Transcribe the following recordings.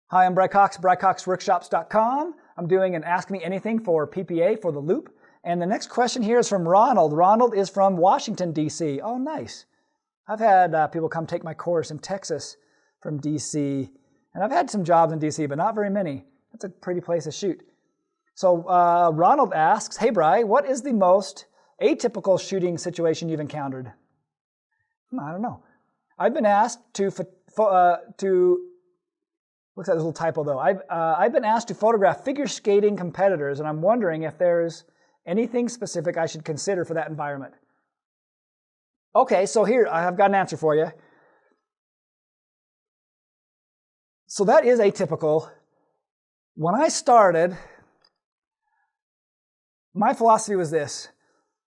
Hi, I'm Bry Cox, BryCoxWORKSHOPS.com. I'm doing an Ask Me Anything for PPA for the loop. And the next question here is from Ronald. Ronald is from Washington, D.C. Oh, nice. I've had people come take my course in Texas from D.C. And I've had some jobs in D.C., but not very many. That's a pretty place to shoot. So Ronald asks, hey, Bry, what is the most atypical shooting situation you've encountered? I don't know. I've been asked looks like there's a little typo though. I've been asked to photograph figure skating competitors, and I'm wondering if there's anything specific I should consider for that environment. Okay, so here, I've got an answer for you. So that is atypical. When I started, my philosophy was this.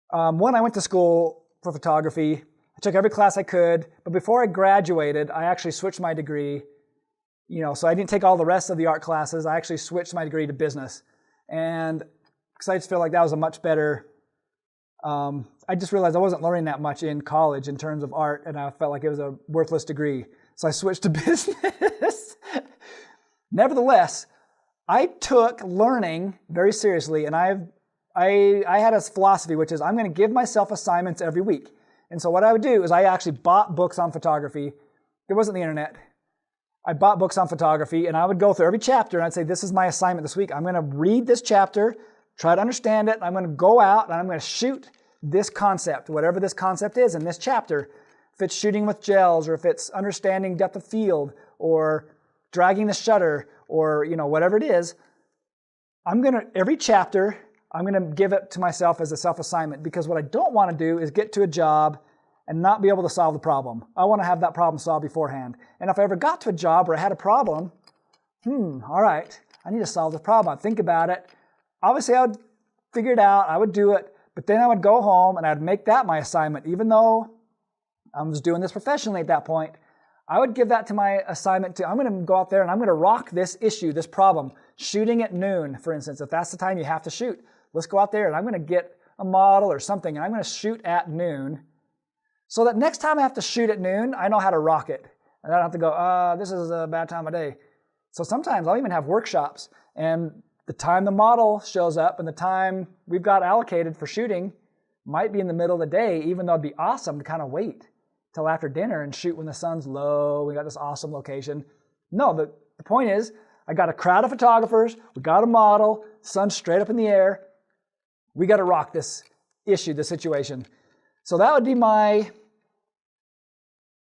One, I went to school for photography. I took every class I could, but before I graduated, I actually switched my degree. So I didn't take all the rest of the art classes. I actually switched my degree to business. And because I just feel like that was a much better, I just realized I wasn't learning that much in college in terms of art, and I felt like it was a worthless degree. So I switched to business. Nevertheless, I took learning very seriously, and I had a philosophy, which is I'm going to give myself assignments every week. And so what I would do is I actually bought books on photography. There wasn't the internet. I bought books on photography, and I would go through every chapter, and I'd say, this is my assignment this week. I'm going to read this chapter, try to understand it. I'm going to go out, and I'm going to shoot this concept, whatever this concept is in this chapter. If it's shooting with gels, or if it's understanding depth of field, or dragging the shutter, or whatever it is, every chapter, I'm going to give it to myself as a self-assignment, because what I don't want to do is get to a job and not be able to solve the problem. I want to have that problem solved beforehand. And if I ever got to a job where I had a problem, all right, I need to solve the problem. I'd think about it. Obviously, I would figure it out. I would do it. But then I would go home and I'd make that my assignment. Even though I was doing this professionally at that point, I would give that to my assignment. I'm going to go out there and I'm going to rock this issue, this problem. Shooting at noon, for instance, if that's the time you have to shoot. Let's go out there and I'm going to get a model or something, and I'm going to shoot at noon. So that next time I have to shoot at noon, I know how to rock it. And I don't have to go, this is a bad time of day. So sometimes I'll even have workshops, and the time the model shows up and the time we've got allocated for shooting might be in the middle of the day, even though it'd be awesome to kind of wait till after dinner and shoot when the sun's low. We got this awesome location. No, the point is, I got a crowd of photographers, we got a model, sun's straight up in the air. We got to rock this issue, this situation. So that would be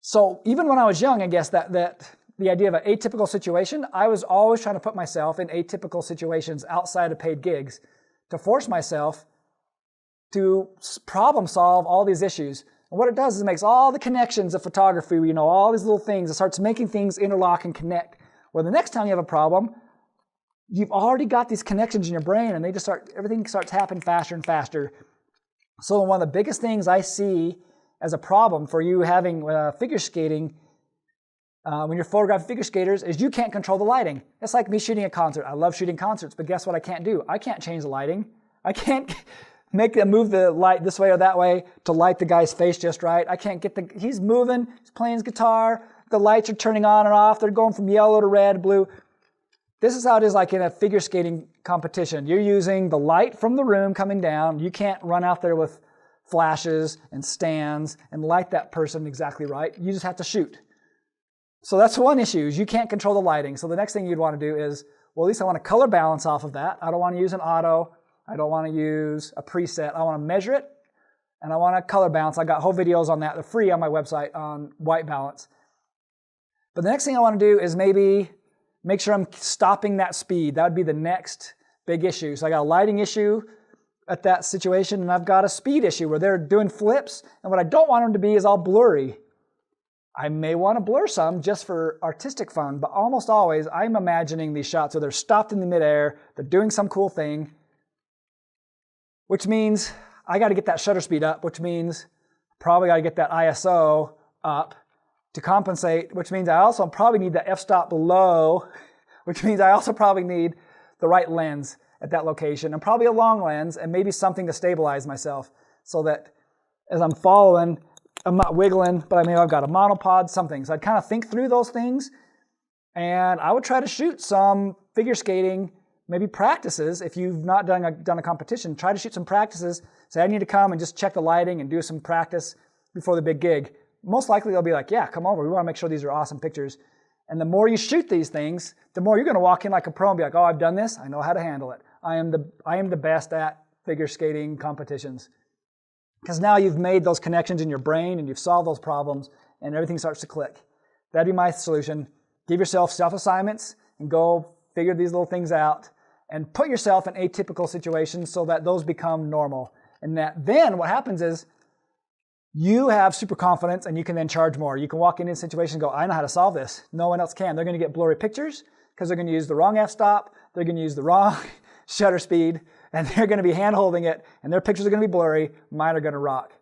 So even when I was young, I guess that the idea of an atypical situation, I was always trying to put myself in atypical situations outside of paid gigs to force myself to problem solve all these issues. And what it does is it makes all the connections of photography, all these little things, it starts making things interlock and connect. Where the next time you have a problem, you've already got these connections in your brain, and everything starts happening faster and faster. So one of the biggest things I see as a problem for you having figure skating, when you're photographing figure skaters, is you can't control the lighting. It's like me shooting a concert. I love shooting concerts, but guess what I can't do? I can't change the lighting. I can't move the light this way or that way to light the guy's face just right. I can't he's moving, he's playing his guitar, the lights are turning on and off, they're going from yellow to red, blue. This is how it is like in a figure skating competition. You're using the light from the room coming down. You can't run out there with flashes and stands and light that person exactly right. You just have to shoot. So that's one issue, is you can't control the lighting. So the next thing you'd want to do is, well, at least I want to color balance off of that. I don't want to use an auto. I don't want to use a preset. I want to measure it, and I want to color balance. I got whole videos on that. They're free on my website on white balance. But the next thing I want to do is maybe make sure I'm stopping that speed. That would be the next big issue. So I got a lighting issue at that situation, and I've got a speed issue where they're doing flips, and what I don't want them to be is all blurry. I may want to blur some just for artistic fun, but almost always I'm imagining these shots where they're stopped in the midair, they're doing some cool thing, which means I got to get that shutter speed up, which means probably got to get that ISO up to compensate, which means I also probably need the f-stop below, which means I also probably need the right lens at that location, and probably a long lens, and maybe something to stabilize myself so that as I'm following, I'm not wiggling, but I mean, I've got a monopod, something. So I'd kind of think through those things And I would try to shoot some figure skating, maybe practices. If you've not done a competition, try to shoot some practices. Say, I need to come and just check the lighting and do some practice before the big gig. Most likely they'll be like, yeah, come over. We want to make sure these are awesome pictures. And the more you shoot these things, the more you're going to walk in like a pro and be like, oh, I've done this. I know how to handle it. I am the best at figure skating competitions. Because now you've made those connections in your brain and you've solved those problems and everything starts to click. That'd be my solution. Give yourself self-assignments and go figure these little things out and put yourself in atypical situations so that those become normal. And that then what happens is you have super confidence and you can then charge more. You can walk into a situation and go, I know how to solve this. No one else can. They're going to get blurry pictures because they're going to use the wrong f-stop. They're going to use the wrong shutter speed and they're going to be hand-holding it and their pictures are going to be blurry. Mine are going to rock.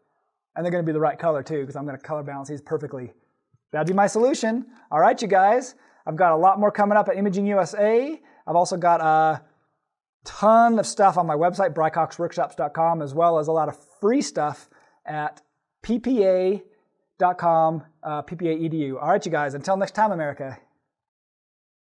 And they're going to be the right color too because I'm going to color balance these perfectly. That'd be my solution. All right, you guys. I've got a lot more coming up at ImagingUSA. I've also got a ton of stuff on my website, BryCoxWORKSHOPS.com, as well as a lot of free stuff at PPA.com, PPA edu. All right, you guys. Until next time, America.